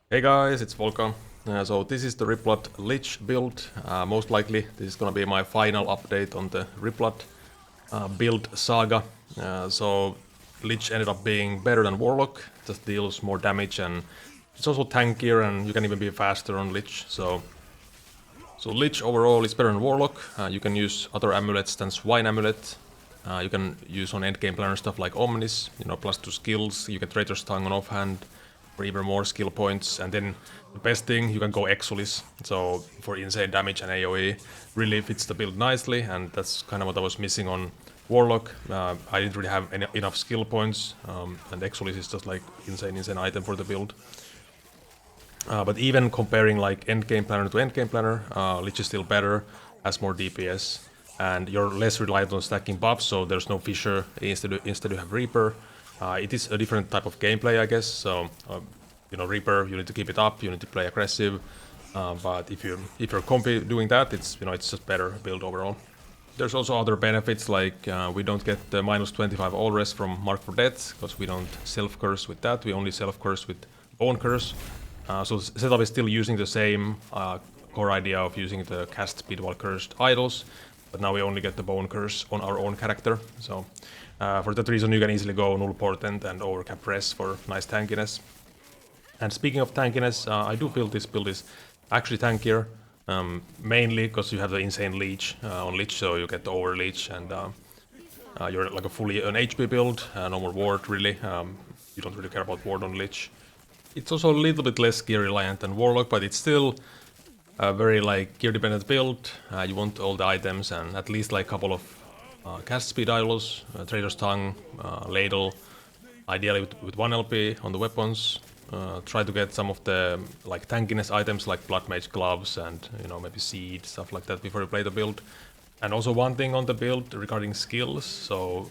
Hey guys, it's Volkan. So this is the Riplot LICH build. Most likely this is gonna be my final update on the Riplot build saga. So LICH ended up being better than Warlock, just deals more damage and it's also tankier and you can even be faster on LICH. So LICH overall is better than Warlock. You can use other amulets than Swine Amulet. You can use on endgame planner stuff like Omnis, +2 skills, you get Traitor's Tongue on offhand, for even more skill points, and then the best thing, you can go Exulis, so for insane damage and AoE, really fits the build nicely, and that's kind of what I was missing on Warlock. I didn't really have enough skill points, and Exulis is just like insane item for the build. But even comparing like endgame planner to endgame planner, Lich is still better, has more DPS, and you're less reliant on stacking buffs, so there's no Fissure, instead you have Reaper. It is a different type of gameplay, I guess, so Reaper, you need to keep it up, you need to play aggressive, but if you're comfy doing that, it's just better build overall. There's also other benefits, like we don't get the -25 all res from Mark for Death, because we don't self-curse with that, we only self-curse with Bone Curse. So setup is still using the same core idea of using the cast speed while cursed idols, but now we only get the Bone Curse on our own character. So for that reason you can easily go Null Portent and overcap Res for nice tankiness. And speaking of tankiness, I do feel this build is actually tankier, mainly because you have the insane leech on Lich, so you get the over leech, and you're like a fully an HP build, no more ward really. You don't really care about ward on Lich. It's also a little bit less gear reliant than Warlock, but it's still a very like gear dependent build. You want all the items and at least like a couple of cast speed idols, Traitor's Tongue, Ladle, ideally with 1 LP on the weapons. Try to get some of the like tankiness items like Blood Mage gloves and maybe seed, stuff like that before you play the build. And also one thing on the build regarding skills, so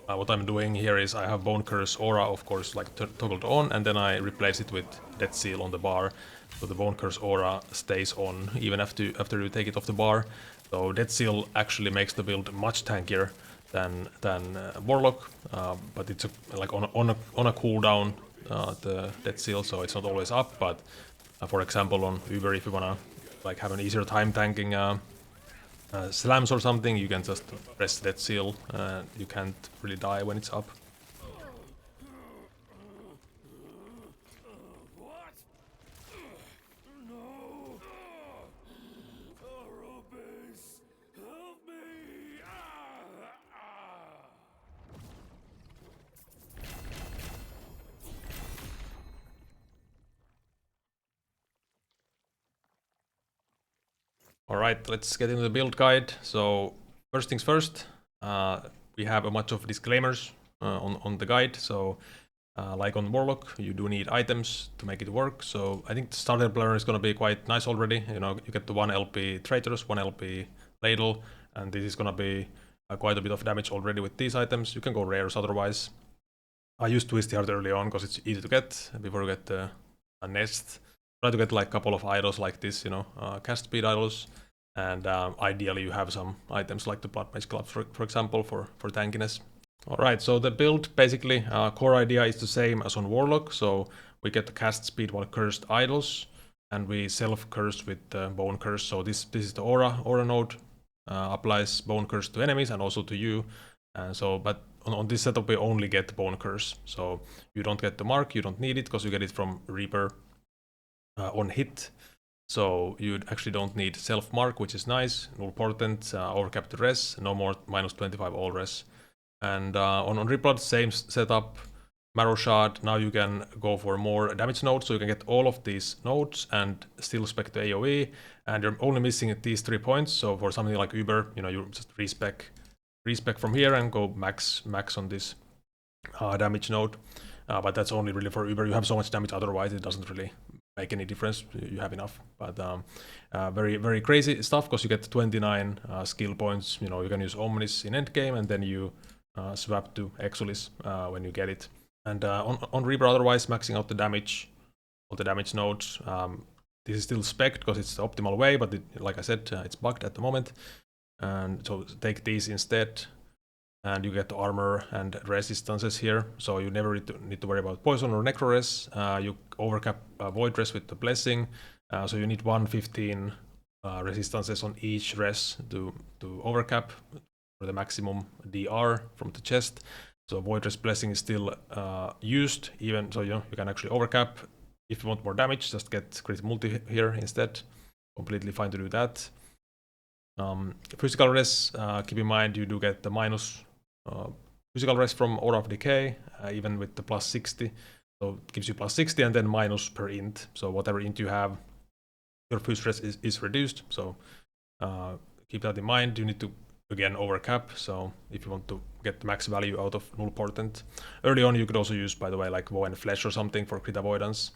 what I'm doing here is I have Bone Curse Aura, of course, like toggled on, and then I replace it with Death Seal on the bar, so the Bone Curse Aura stays on even after you take it off the bar. So Death Seal actually makes the build much tankier than Warlock, but it's like on a cooldown, the Death Seal, so it's not always up. But for example, on Uber, if you wanna like have an easier time tanking slams or something, you can just press that seal, you can't really die when it's up. Alright, let's get into the build guide. So first things first, we have a bunch of disclaimers on the guide. So like on Warlock, you do need items to make it work. So I think the starter planner is going to be quite nice already. You get the 1 LP Traitors, 1 LP Ladle, and this is going to be quite a bit of damage already with these items. You can go rares otherwise. I used Twisty Heart early on because it's easy to get before you get a nest. Try to get like a couple of idols like this, cast speed idols, and ideally you have some items like the Blood Mage Gloves, for example, for tankiness. Alright, so the build, basically, core idea is the same as on Warlock, so we get the cast speed while cursed idols, and we self-curse with Bone Curse, so this is the Aura node, applies Bone Curse to enemies and also to you, but on this setup we only get Bone Curse, so you don't get the mark, you don't need it, because you get it from Reaper on hit. So you actually don't need self-mark, which is nice. Null Portent, overcap the res, no more -25 all res. And on Riplot, same setup, Marrow Shard, now you can go for more damage nodes, so you can get all of these nodes and still spec the AoE, and you're only missing these 3 points, so for something like Uber, you just respec from here and go max on this damage node. But that's only really for Uber, you have so much damage otherwise, it doesn't really make any difference, you have enough. But very, very crazy stuff, because you get 29 skill points, you can use Omnis in endgame, and then you swap to Exulis when you get it. And on Reaper otherwise, maxing out the damage of the damage nodes. This is still spec'd because it's the optimal way, but like I said, it's bugged at the moment. And so take these instead. and you get armor and resistances here, so you never need to worry about poison or necro res. You overcap void res with the blessing, so you need 115 resistances on each res to overcap for the maximum DR from the chest. So void res blessing is still used, even so you can actually overcap. If you want more damage, just get crit multi here instead. Completely fine to do that. Physical res, keep in mind you do get the minus physical res from Aura of Decay, even with the plus 60. So it gives you plus 60 and then minus per int. So whatever int you have, your phys res is reduced. So keep that in mind. You need to again overcap. So if you want to get the max value out of null portent. Early on you could also use, by the way, like Woe and Flesh or something for crit avoidance.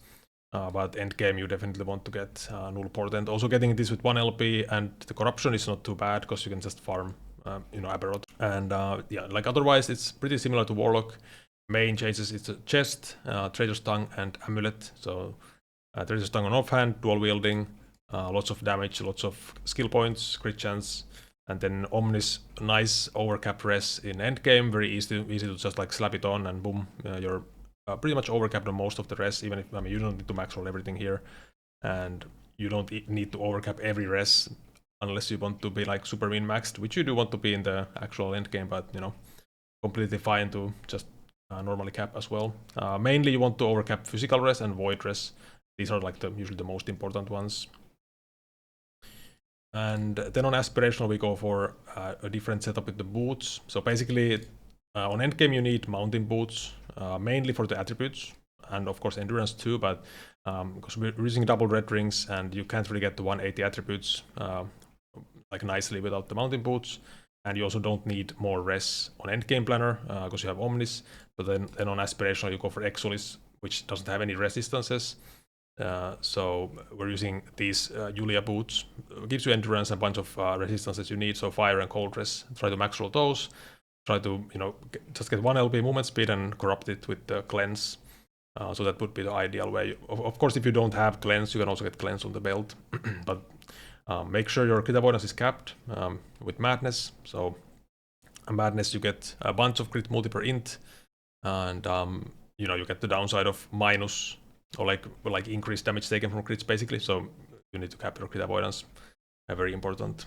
But end game you definitely want to get null portent. Also getting this with 1 LP and the corruption is not too bad because you can just farm Aberroth. And yeah, like otherwise it's pretty similar to Warlock. Main changes is the chest, Traitor's Tongue and Amulet. So Traitor's Tongue on offhand, dual wielding, lots of damage, lots of skill points, crit chance. And then Omnis, nice overcap res in endgame, very easy to just like slap it on and boom, you're pretty much overcapped on most of the res, even if, I mean, you don't need to max roll everything here. And you don't need to overcap every res unless you want to be like super min-maxed, which you do want to be in the actual endgame, but you know, completely fine to just normally cap as well. Mainly you want to overcap physical res and void res. These are like usually the most important ones. And then on aspirational we go for a different setup with the boots. So basically on endgame you need mountain boots, mainly for the attributes, and of course endurance too, but because we're using double red rings and you can't really get the 180 attributes like nicely without the mountain boots. And you also don't need more res on endgame planner because you have Omnis. But then on aspirational you go for Exolis, which doesn't have any resistances. So we're using these Julia boots. It gives you endurance and a bunch of resistances you need, so fire and cold res. Try to max roll those. Try to, you know, just get 1 LP movement speed and corrupt it with the cleanse. So that would be the ideal way. Of course, if you don't have cleanse, you can also get cleanse on the belt. But make sure your crit avoidance is capped with madness. So madness, you get a bunch of crit multi per int, and you know, you get the downside of minus or like increased damage taken from crits basically. So you need to cap your crit avoidance. Very important.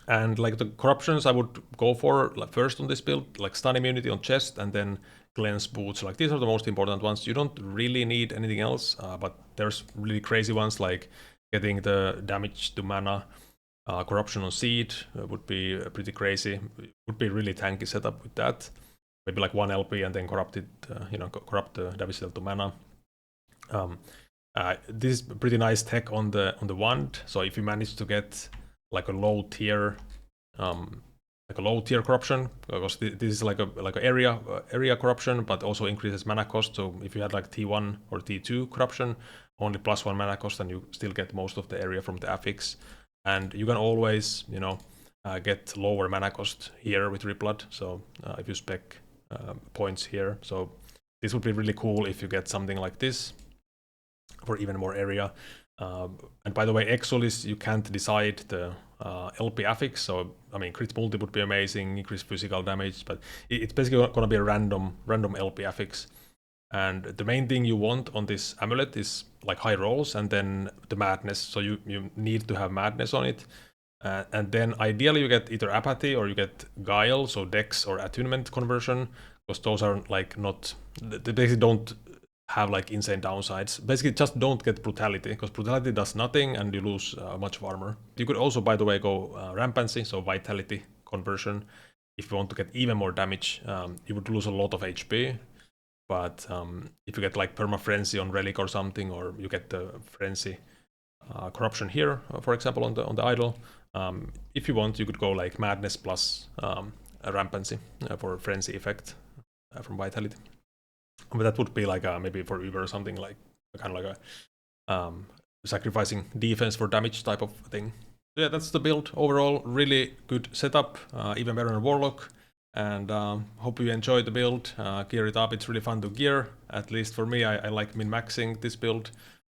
And like the corruptions, I would go for like first on this build, like stun immunity on chest, and then cleanse boots. Like these are the most important ones. You don't really need anything else, but there's really crazy ones like getting the damage to mana. Corruption on seed would be pretty crazy. It would be really tanky setup with that. Maybe like 1 LP and then corrupt it, corrupt the damage dealt to mana. This is pretty nice tech on the wand. So if you manage to get like a low tier corruption, because this is like a area corruption, but also increases mana cost. So if you had like T1 or T2 corruption, only +1 mana cost, and you still get most of the area from the affix. And you can always, you know, get lower mana cost here with Ripblood. So if you spec points here, so this would be really cool if you get something like this for even more area. And by the way, Exolis, you can't decide the LP affix, so I mean crit multi would be amazing, increased physical damage, but it's basically going to be a random LP affix. And the main thing you want on this amulet is like high rolls and then the madness, so you need to have madness on it. And then ideally you get either apathy or you get guile, so dex or attunement conversion, because those are like not, they basically don't have like insane downsides. Basically just don't get brutality, because brutality does nothing and you lose much of armor. You could also, by the way, go rampancy, so vitality conversion. If you want to get even more damage, you would lose a lot of HP. But if you get like perma frenzy on relic or something, or you get the frenzy corruption here, for example, on the idol, if you want, you could go like madness plus a rampancy for frenzy effect from vitality. But that would be like maybe for Uber or something, like kind of like a sacrificing defense for damage type of thing. So yeah, that's the build overall. Really good setup, even better than Warlock. And hope you enjoyed the build. Gear it up, it's really fun to gear. At least for me, I like min-maxing this build.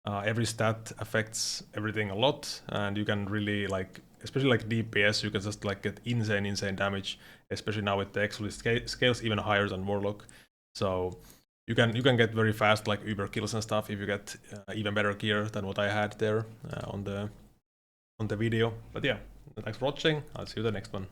Every stat affects everything a lot, and you can really like especially like DPS, you can just like get insane damage, especially now with the Exodus scales even higher than Warlock. So you can get very fast like Uber kills and stuff if you get even better gear than what I had there on the video. But yeah, thanks for watching. I'll see you the next one.